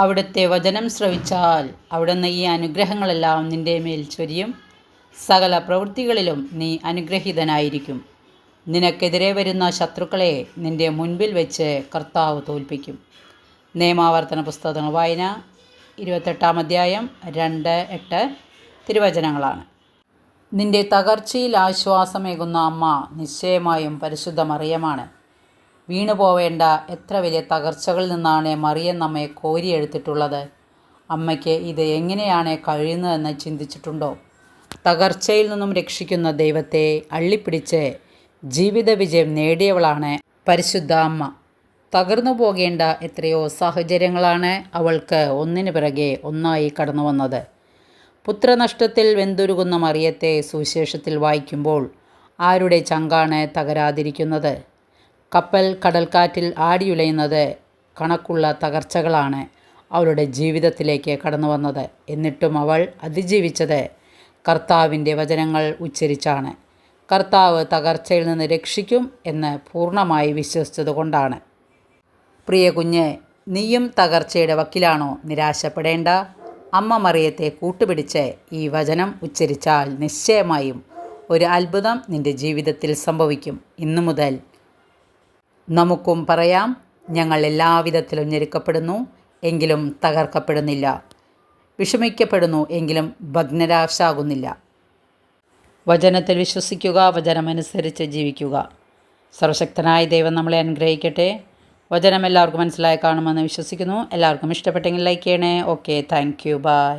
അവിടുത്തെ വചനം ശ്രവിച്ചാൽ അവിടുന്ന് ഈ അനുഗ്രഹങ്ങളെല്ലാം നിൻ്റെ മേൽ ചൊരിയും. സകല പ്രവൃത്തികളിലും നീ അനുഗ്രഹീതനായിരിക്കും. നിനക്കെതിരെ വരുന്ന ശത്രുക്കളെ നിൻ്റെ മുൻപിൽ വെച്ച് കർത്താവ് തോൽപ്പിക്കും. നിയമാവർത്തന പുസ്തകങ്ങൾ വായന 28-ാം അധ്യായം 2-8 തിരുവചനങ്ങളാണ്. നിൻ്റെ തകർച്ചയിൽ ആശ്വാസമേകുന്ന അമ്മ നിശ്ചയമായും പരിശുദ്ധ മറിയമാണ്. വീണുപോവേണ്ട എത്ര വലിയ തകർച്ചകളിൽ നിന്നാണ് മറിയം നമ്മെ കോരിയെടുത്തിട്ടുള്ളത്. അമ്മയ്ക്ക് ഇത് എങ്ങനെയാണ് കഴിയുന്നതെന്ന് ചിന്തിച്ചിട്ടുണ്ടോ? തകർച്ചയിൽ നിന്നും രക്ഷിക്കുന്ന ദൈവത്തെ അള്ളിപ്പിടിച്ച് ജീവിത വിജയം നേടിയവളാണ് പരിശുദ്ധ അമ്മ. തകർന്നു പോകേണ്ട എത്രയോ സാഹചര്യങ്ങളാണ് അവൾക്ക് ഒന്നിനു പിറകെ ഒന്നായി കടന്നു വന്നത്. പുത്രനഷ്ടത്തിൽ വെന്തുരുകുന്ന മറിയത്തെ സുവിശേഷത്തിൽ വായിക്കുമ്പോൾ ആരുടെ ചങ്കാണ് തകരാതിരിക്കുന്നത്? കപ്പൽ കടൽക്കാറ്റിൽ ആടിയുലയുന്നത് കണക്കുള്ള തകർച്ചകളാണ് അവളുടെ ജീവിതത്തിലേക്ക് കടന്നു വന്നത്. എന്നിട്ടും അവൾ അതിജീവിച്ചത് കർത്താവിൻ്റെ വചനങ്ങൾ ഉച്ചരിച്ചാണ്. കർത്താവ് തകർച്ചയിൽ നിന്ന് രക്ഷിക്കും എന്ന് പൂർണ്ണമായി വിശ്വസിച്ചതുകൊണ്ടാണ്. പ്രിയ കുഞ്ഞ്, നീയും തകർച്ചയുടെ വക്കിലാണോ? നിരാശപ്പെടേണ്ട. അമ്മ മറിയത്തെ കൂട്ടുപിടിച്ച് ഈ വചനം ഉച്ചരിച്ചാൽ നിശ്ചയമായും ഒരു അത്ഭുതം നിൻ്റെ ജീവിതത്തിൽ സംഭവിക്കും. ഇന്നു മുതൽ നമുക്കും പറയാം, ഞങ്ങൾ എല്ലാവിധത്തിലും ഞെരുക്കപ്പെടുന്നു എങ്കിലും തകർക്കപ്പെടുന്നില്ല, വിഷമിക്കപ്പെടുന്നു എങ്കിലും ഭഗ്നരാശാകുന്നില്ല. വചനത്തിൽ വിശ്വസിക്കുക, വചനമനുസരിച്ച് ജീവിക്കുക. സർവശക്തനായ ദൈവം നമ്മളെ അനുഗ്രഹിക്കട്ടെ. വചനം എല്ലാവർക്കും മനസ്സിലായി കാണുമെന്ന് വിശ്വസിക്കുന്നു. എല്ലാവർക്കും ഇഷ്ടപ്പെട്ടെങ്കിൽ ലൈക്ക് ചെയ്യണേ. Okay, thank you, by.